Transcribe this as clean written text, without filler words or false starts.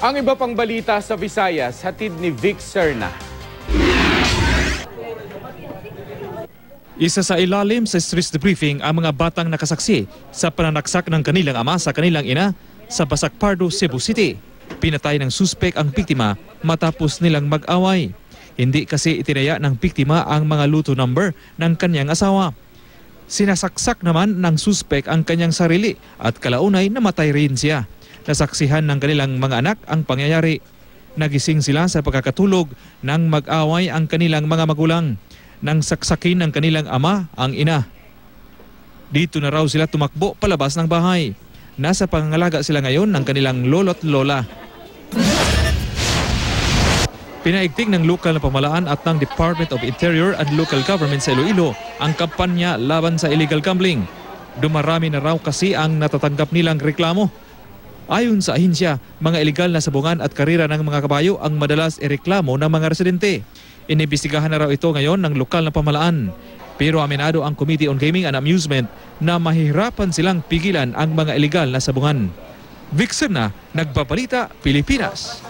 Ang iba pang balita sa Visayas, hatid ni Vic Serna. Isa sa ilalim sa stress debriefing ang mga batang nakasaksi sa pananaksak ng kanilang ama sa kanilang ina sa Basak Pardo, Cebu City. Pinatay ng suspek ang biktima matapos nilang mag-away. Hindi kasi itinaya ng biktima ang mga luto number ng kanyang asawa. Sinasaksak naman ng suspek ang kanyang sarili at kalaunay namatay rin siya. Nasaksihan ng kanilang mga anak ang pangyayari. Nagising sila sa pagkakatulog nang mag-away ang kanilang mga magulang. Nang saksakin ng kanilang ama ang ina. Dito na raw sila tumakbo palabas ng bahay. Nasa pangangalaga sila ngayon ng kanilang lolo't lola. Pinaigting ng lokal na pamahalaan at ng Department of Interior and Local Government sa Iloilo ang kampanya laban sa illegal gambling. Dumarami na raw kasi ang natatanggap nilang reklamo. Ayon sa ahinsya, mga illegal na sabungan at karera ng mga kabayo ang madalas ireklamo ng mga residente. Inibestigahan na raw ito ngayon ng lokal na pamahalaan. Pero aminado ang Committee on Gaming and Amusement na mahihirapan silang pigilan ang mga illegal na sabungan. Vic Serna, Nagbabalita, Pilipinas.